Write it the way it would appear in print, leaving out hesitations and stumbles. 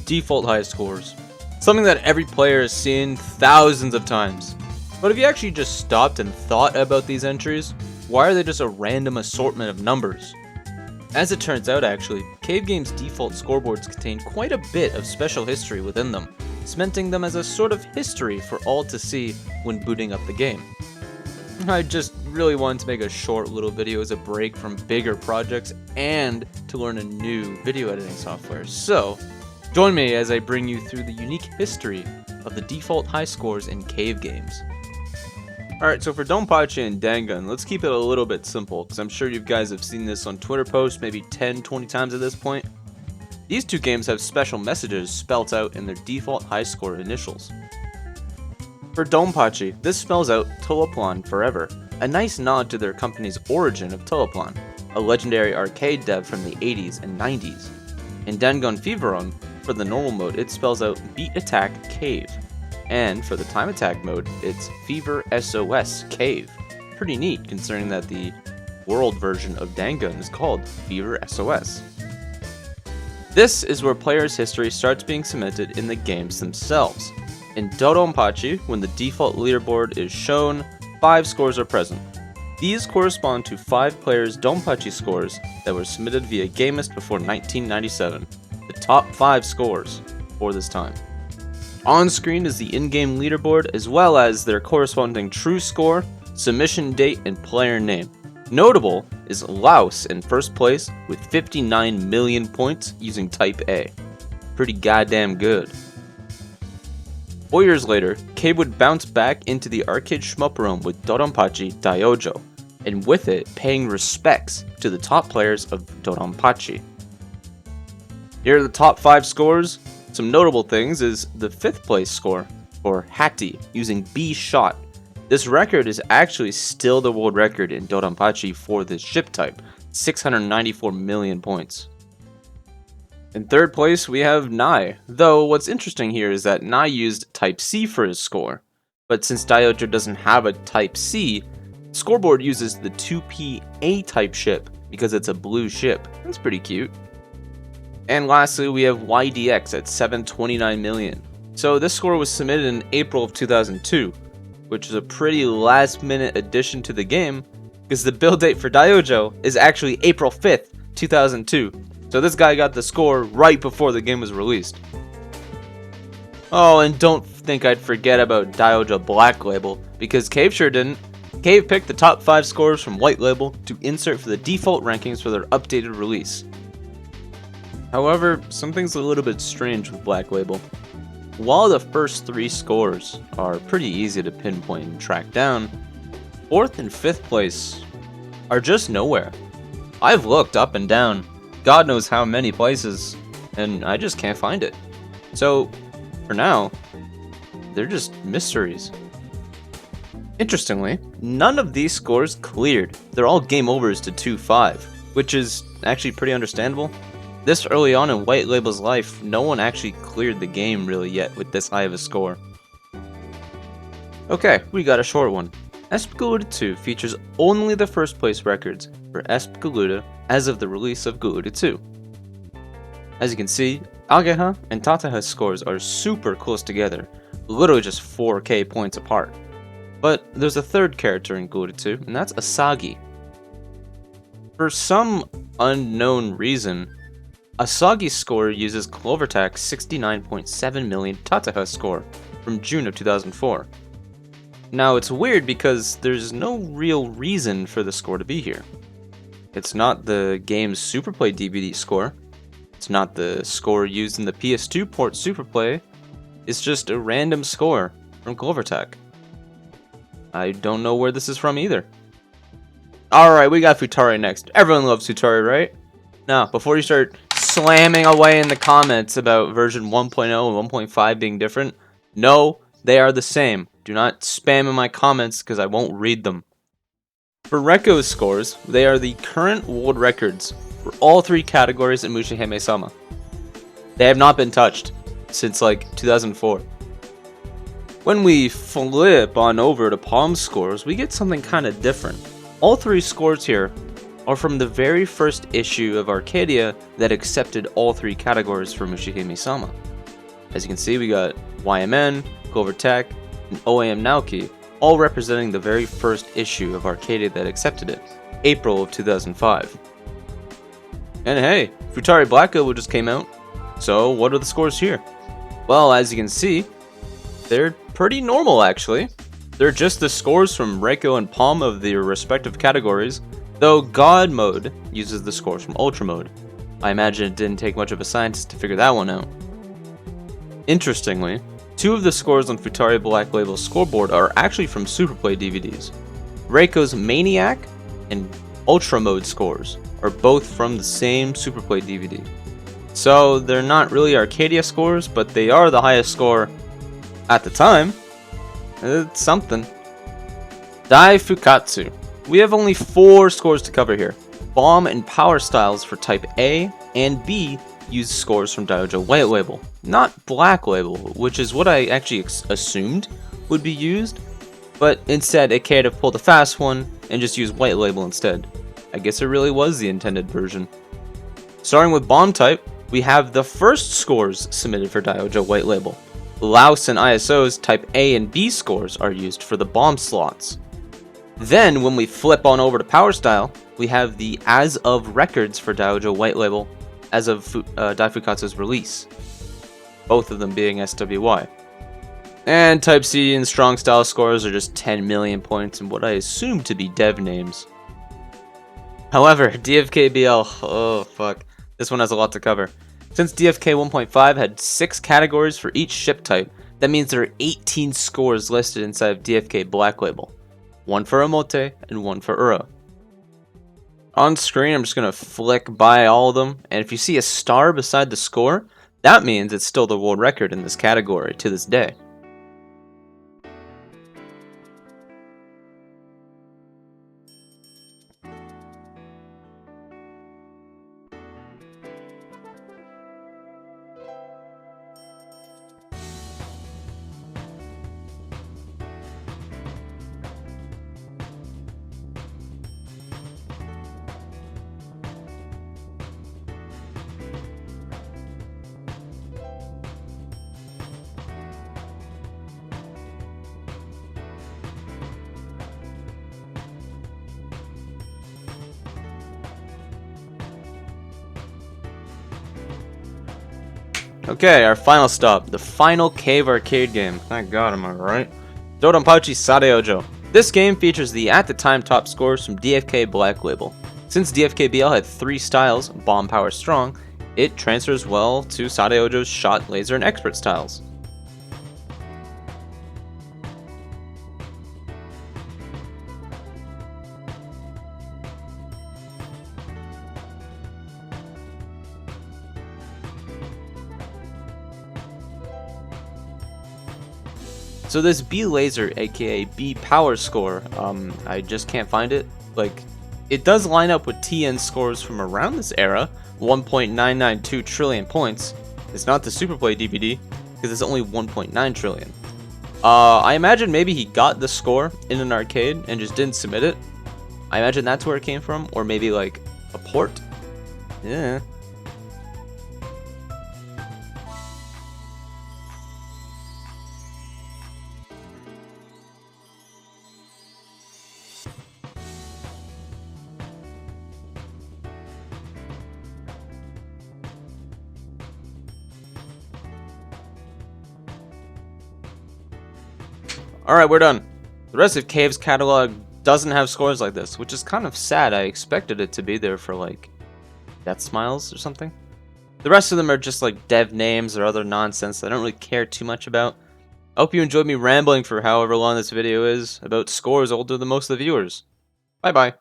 default high scores. Something that every player has seen thousands of times. But if you actually just stopped and thought about these entries, why are they just a random assortment of numbers? As it turns out actually, Cave Game's default scoreboards contain quite a bit of special history within them, cementing them as a sort of history for all to see when booting up the game. I just really wanted to make a short little video as a break from bigger projects and to learn a new video editing software, so join me as I bring you through the unique history of the default high scores in Cave games. Alright, so for DonPachi and Dangun, let's keep it a little bit simple, because I'm sure you guys have seen this on Twitter posts maybe 10-20 times at this point. These two games have special messages spelt out in their default high score initials. For DonPachi, this spells out Tuliplan Forever, a nice nod to their company's origin of Tuliplan, a legendary arcade dev from the 80s and 90s. In Dangun Feveron, for the normal mode, it spells out Beat Attack Cave. And for the time attack mode, it's Fever SOS Cave. Pretty neat considering that the world version of Dangun is called Fever SOS. This is where players' history starts being cemented in the games themselves. In DoDonPachi, when the default leaderboard is shown, 5 scores are present. These correspond to 5 players' DonPachi scores that were submitted via Gamist before 1997. The top 5 scores for this time. On screen is the in-game leaderboard as well as their corresponding true score, submission date, and player name. Notable is Laos in first place with 59 million points using Type A. Pretty goddamn good. 4 years later, Cave would bounce back into the arcade shmup realm with DoDonPachi Daioujo, and with it paying respects to the top players of DoDonPachi. Here are the top 5 scores. Some notable things is the 5th place score for Hattie using B Shot. This record is actually still the world record in DoDonPachi for this ship type, 694 million points. In 3rd place we have Nai, though what's interesting here is that Nai used Type C for his score, but since Daioujo doesn't have a Type C, the scoreboard uses the 2P A-type ship because it's a blue ship. That's pretty cute. And lastly, we have YDX at 729 million. So this score was submitted in April of 2002, which is a pretty last minute addition to the game, because the build date for Daioujo is actually April 5th, 2002. So this guy got the score right before the game was released. Oh, and don't think I'd forget about Daioujo Black Label, because Cave sure didn't. Cave picked the top 5 scores from White Label to insert for the default rankings for their updated release. However, something's a little bit strange with Black Label. While the first 3 scores are pretty easy to pinpoint and track down, 4th and 5th place are just nowhere. I've looked up and down, God knows how many places, and I just can't find it. So, for now, they're just mysteries. Interestingly, none of these scores cleared. They're all game overs to 2-5, which is actually pretty understandable. This early on in White Label's life, no one actually cleared the game really yet with this high of a score. Okay, we got a short one. ASE-PRL II features only the first place records for ASE-PRL as of the release of Galuda II. As you can see, Ageha and Tataha's scores are super close together, literally just 4k points apart. But there's a third character in Galuda II, and that's Asagi. For some unknown reason, Asagi's score uses Clovertack's 69.7 million Tataha score from June of 2004. Now it's weird because there's no real reason for the score to be here. It's not the game's Superplay DVD score, it's not the score used in the PS2 port Superplay, it's just a random score from Clovertack. I don't know where this is from either. Alright, we got Futari next. Everyone loves Futari, right? Now, before you start slamming away in the comments about version 1.0 and 1.5 being different, no, they are the same. Do not spam in my comments because I won't read them. For Reko's scores, they are the current world records for all 3 categories in Mushihimesama. They have not been touched since like 2004. When we flip on over to Palm's scores, we get something kind of different. All 3 scores here are from the very first issue of Arcadia that accepted all 3 categories for Mushihimesama. As you can see, we got YMN, Clover Tech, and OAM Naoki, all representing the very first issue of Arcadia that accepted it, April of 2005. And hey, Futari Black Label just came out, so what are the scores here? Well, as you can see, they're pretty normal actually. They're just the scores from Reiko and Palm of their respective categories, though God Mode uses the scores from Ultra Mode. I imagine it didn't take much of a scientist to figure that one out. Interestingly, 2 of the scores on Futari Black Label's scoreboard are actually from Superplay DVDs. Reiko's Maniac and Ultra Mode scores are both from the same Superplay DVD. So they're not really Arcadia scores, but they are the highest score at the time. It's something. DaiFukkatsu. We have only 4 scores to cover here. Bomb and Power styles for Type A and B use scores from Daioujou White Label, not Black Label, which is what I actually assumed would be used, but instead it cared to pull the fast one and just use White Label instead. I guess it really was the intended version. Starting with Bomb type, we have the first scores submitted for Daioujou White Label. Laos and ISO's Type A and B scores are used for the bomb slots. Then, when we flip on over to Power Style, we have the as of records for Daioujou White Label as of DaiFukkatsu's release, both of them being SWY. And Type C and Strong Style scores are just 10 million points in what I assume to be dev names. However, DFKBL, oh fuck, this one has a lot to cover. Since DFK 1.5 had 6 categories for each ship type, that means there are 18 scores listed inside of DFK Black Label. 1 for Omote and 1 for Ura. On screen, I'm just going to flick by all of them, and if you see a star beside the score, that means it's still the world record in this category to this day. Okay, our final stop, the final cave arcade game. Thank God, am I right? DoDonPachi Saidaioujou. This game features the at the time top scores from DFK Black Label. Since DFK-BL had 3 styles, Bomb, Power, Strong, it transfers well to Saidaioujou's Shot, Laser, and Expert styles. So this B laser, aka B power score, I just can't find it. Like, it does line up with TN scores from around this era, 1.992 trillion points. It's not the Superplay DVD, because it's only 1.9 trillion. I imagine maybe he got the score in an arcade and just didn't submit it. I imagine that's where it came from, or maybe like a port. Yeah. Alright, we're done. The rest of Cave's catalog doesn't have scores like this, which is kind of sad. I expected it to be there for like Death Smiles or something. The rest of them are just like dev names or other nonsense that I don't really care too much about. I hope you enjoyed me rambling for however long this video is about scores older than most of the viewers. Bye bye.